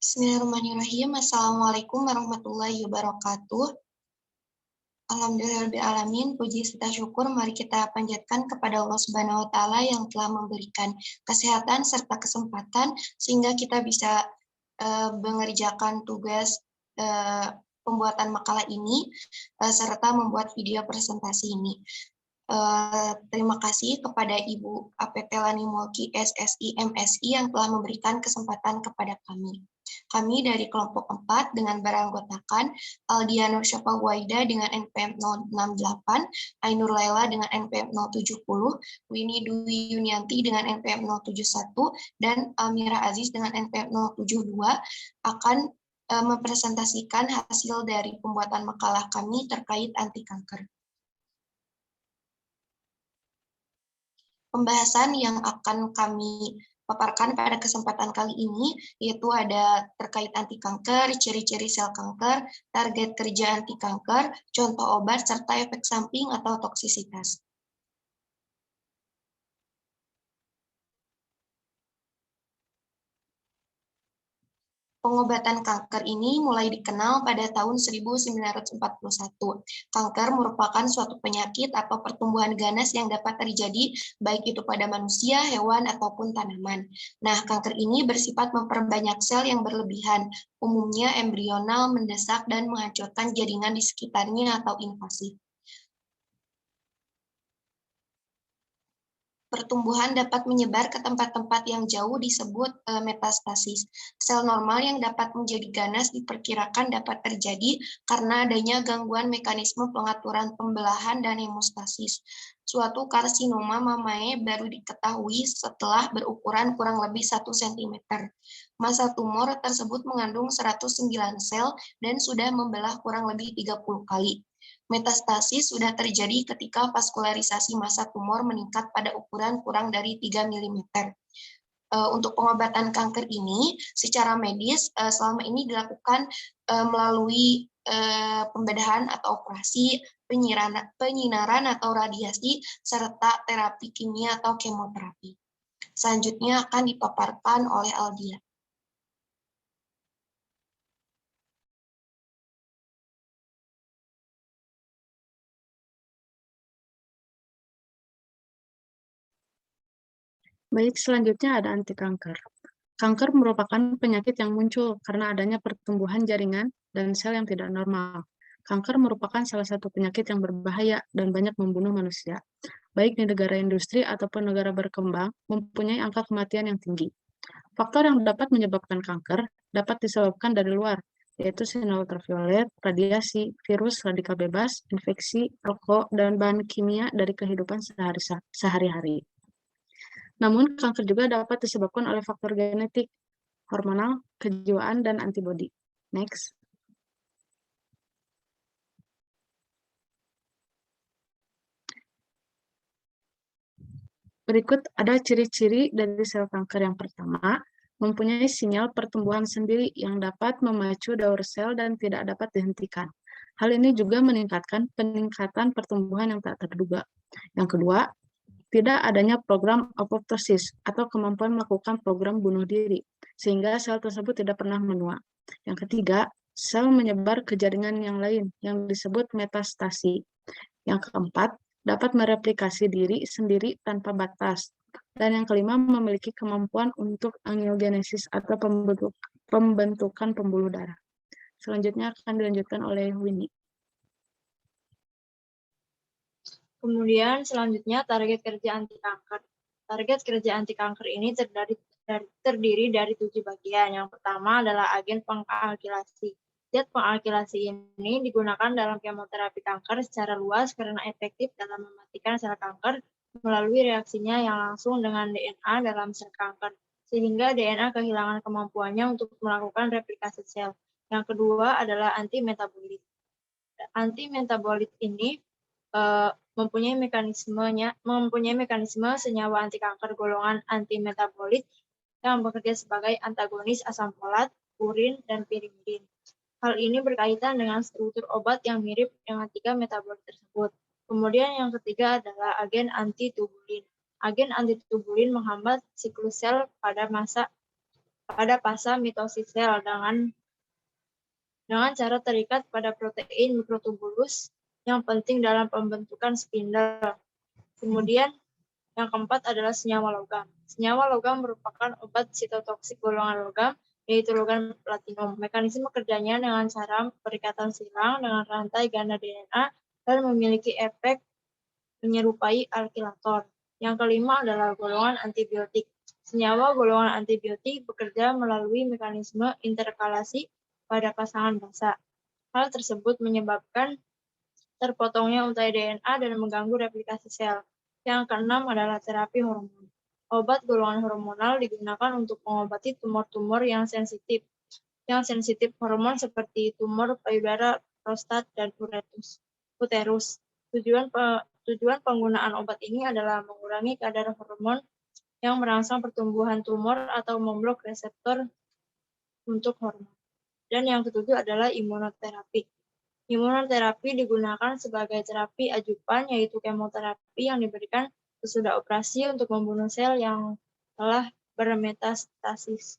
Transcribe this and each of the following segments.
Bismillahirrahmanirrahim. Assalamualaikum warahmatullahi wabarakatuh. Alhamdulillahirrahmanirrahim. Puji serta syukur mari kita panjatkan kepada Allah Subhanahu wa Ta'ala yang telah memberikan kesehatan serta kesempatan sehingga kita bisa mengerjakan tugas pembuatan makalah ini serta membuat video presentasi ini. Terima kasih kepada Ibu APT Lani Mulki SSI MSI yang telah memberikan kesempatan kepada kami. Kami dari kelompok 4 dengan beranggotakan Aldia Nur Syafa Waida dengan NPM 068, Ainur Laila dengan NPM 070, Winnie Dwi Yunianti dengan NPM 071, dan Almira Aziz dengan NPM 072 akan mempresentasikan hasil dari pembuatan makalah kami terkait anti kanker. Pembahasan yang akan kami paparkan pada kesempatan kali ini yaitu ada terkait anti kanker, ciri-ciri sel kanker, target kerja anti kanker, contoh obat, serta efek samping atau toksisitas. Pengobatan kanker ini mulai dikenal pada tahun 1941. Kanker merupakan suatu penyakit atau pertumbuhan ganas yang dapat terjadi baik itu pada manusia, hewan, ataupun tanaman. Nah, kanker ini bersifat memperbanyak sel yang berlebihan, umumnya embrional, mendesak, dan menghancurkan jaringan di sekitarnya atau invasif. Pertumbuhan dapat menyebar ke tempat-tempat yang jauh disebut metastasis. Sel normal yang dapat menjadi ganas diperkirakan dapat terjadi karena adanya gangguan mekanisme pengaturan pembelahan dan hemostasis. Suatu karsinoma mamae baru diketahui setelah berukuran kurang lebih 1 cm. Massa tumor tersebut mengandung 109 sel dan sudah membelah kurang lebih 30 kali. Metastasis sudah terjadi ketika vaskularisasi massa tumor meningkat pada ukuran kurang dari 3 mm. Untuk pengobatan kanker ini secara medis selama ini dilakukan melalui pembedahan atau operasi, penyinaran atau radiasi, serta terapi kimia atau kemoterapi. Selanjutnya akan dipaparkan oleh Aldia. Baik, selanjutnya ada anti kanker. Kanker merupakan penyakit yang muncul karena adanya pertumbuhan jaringan dan sel yang tidak normal. Kanker merupakan salah satu penyakit yang berbahaya dan banyak membunuh manusia. Baik di negara industri ataupun negara berkembang, mempunyai angka kematian yang tinggi. Faktor yang dapat menyebabkan kanker dapat disebabkan dari luar, yaitu sinar ultraviolet, radiasi, virus, radikal bebas, infeksi, rokok, dan bahan kimia dari kehidupan sehari-hari. Namun, kanker juga dapat disebabkan oleh faktor genetik, hormonal, kejiwaan, dan antibodi. Next. Berikut ada ciri-ciri dari sel kanker. Yang pertama, mempunyai sinyal pertumbuhan sendiri yang dapat memacu daur sel dan tidak dapat dihentikan. Hal ini juga meningkatkan peningkatan pertumbuhan yang tak terduga. Yang kedua, tidak adanya program apoptosis atau kemampuan melakukan program bunuh diri, sehingga sel tersebut tidak pernah menua. Yang ketiga, sel menyebar ke jaringan yang lain yang disebut metastasi. Yang keempat, dapat mereplikasi diri sendiri tanpa batas. Dan yang kelima, memiliki kemampuan untuk angiogenesis atau pembentukan pembuluh darah. Selanjutnya akan dilanjutkan oleh Winnie. Kemudian selanjutnya target kerja anti kanker. Target kerja anti kanker ini terdiri dari 7 bagian. Yang pertama adalah agen pengalkilasi. Zat pengalkilasi ini digunakan dalam kemoterapi kanker secara luas karena efektif dalam mematikan sel kanker melalui reaksinya yang langsung dengan DNA dalam sel kanker, sehingga DNA kehilangan kemampuannya untuk melakukan replikasi sel. Yang kedua adalah anti-metabolit. Anti-metabolit ini mempunyai mekanisme senyawa anti kanker golongan anti-metabolit yang bekerja sebagai antagonis asam folat, purin, dan pirimidin. Hal ini berkaitan dengan struktur obat yang mirip dengan 3 metabolit tersebut. Kemudian yang ketiga adalah agen antitubulin. Agen antitubulin menghambat siklus sel pada masa pada fase mitosis sel dengan cara terikat pada protein mikrotubulus yang penting dalam pembentukan spindle. Kemudian yang keempat adalah senyawa logam. Senyawa logam merupakan obat sitotoksik golongan logam, yaitu logam platinum. Mekanisme kerjanya dengan cara perikatan silang dengan rantai ganda DNA dan memiliki efek menyerupai alkilator. Yang kelima adalah golongan antibiotik. Senyawa golongan antibiotik bekerja melalui mekanisme interkalasi pada pasangan basa. Hal tersebut menyebabkan terpotongnya untai DNA dan mengganggu replikasi sel. Yang keenam adalah terapi hormon. Obat golongan hormonal digunakan untuk mengobati tumor-tumor yang sensitif hormon seperti tumor payudara, prostat, dan uterus. Tujuan penggunaan obat ini adalah mengurangi kadar hormon yang merangsang pertumbuhan tumor atau memblok reseptor untuk hormon. Dan yang ketujuh adalah imunoterapi. Imunoterapi digunakan sebagai terapi ajupan, yaitu kemoterapi yang diberikan sesudah operasi untuk membunuh sel yang telah bermetastasis.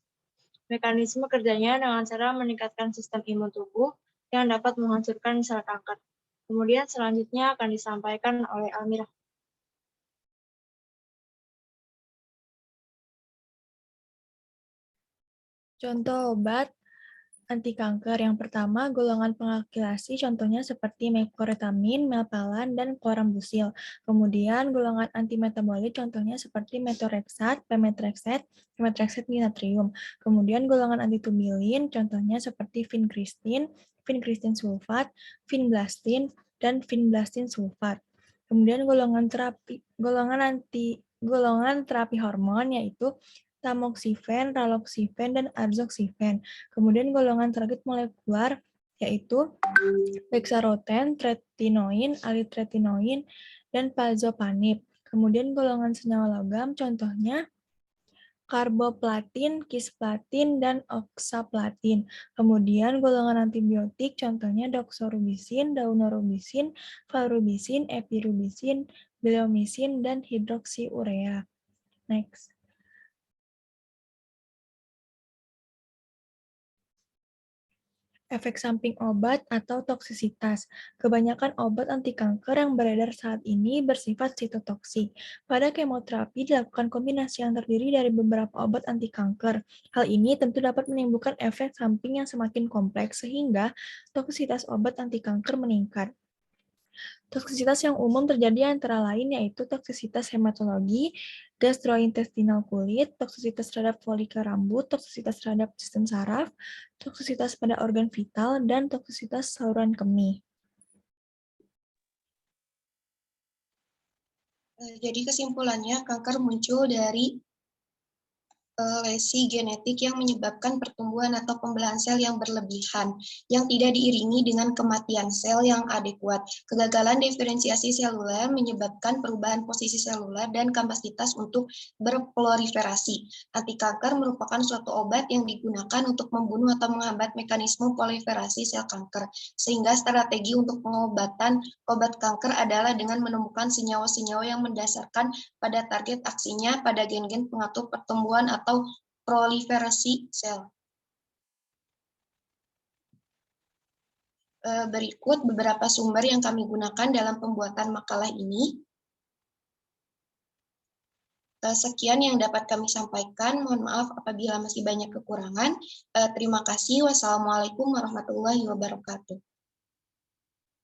Mekanisme kerjanya dengan cara meningkatkan sistem imun tubuh yang dapat menghancurkan sel kanker. Kemudian selanjutnya akan disampaikan oleh Almira. Contoh obat anti kanker yang pertama, golongan pengakilasi contohnya seperti mecloretamine, melphalan, dan chlorambucil. Kemudian golongan antimetabolit contohnya seperti methotrexate, pemetrexate, natrium. Kemudian golongan antitubilin contohnya seperti vincristin, vincristin sulfat, vinblastine, dan vinblastine sulfat. Kemudian golongan terapi hormon yaitu tamoxifen, raloxifen, dan azoxifen. Kemudian golongan target molekular yaitu bexaroten, tretinoin, alitretinoin, dan pazopanib. Kemudian golongan senyawa logam contohnya karboplatin, kisplatin, dan oksaplatin. Kemudian golongan antibiotik contohnya doxorubisin, daunorubisin, valrubisin, epirubisin, bleomisin, dan hidroksiurea. Next. Efek samping obat atau toksisitas. Kebanyakan obat anti kanker yang beredar saat ini bersifat sitotoksik. Pada kemoterapi dilakukan kombinasi yang terdiri dari beberapa obat anti kanker. Hal ini tentu dapat menimbulkan efek samping yang semakin kompleks sehingga toksisitas obat anti kanker meningkat. Toksisitas yang umum terjadi antara lain yaitu toksisitas hematologi, gastrointestinal kulit, toksisitas terhadap folikel rambut, toksisitas terhadap sistem saraf, toksisitas pada organ vital, dan toksisitas saluran kemih. Jadi kesimpulannya, kanker muncul dari lesi genetik yang menyebabkan pertumbuhan atau pembelahan sel yang berlebihan, yang tidak diiringi dengan kematian sel yang adekuat. Kegagalan diferensiasi seluler menyebabkan perubahan posisi seluler dan kapasitas untuk berproliferasi. Anti kanker merupakan suatu obat yang digunakan untuk membunuh atau menghambat mekanisme proliferasi sel kanker, sehingga strategi untuk pengobatan obat kanker adalah dengan menemukan senyawa-senyawa yang mendasarkan pada target aksinya pada gen-gen pengatur pertumbuhan atau proliferasi sel. Berikut beberapa sumber yang kami gunakan dalam pembuatan makalah ini. Sekian yang dapat kami sampaikan. Mohon maaf apabila masih banyak kekurangan. Terima kasih. Wassalamualaikum warahmatullahi wabarakatuh.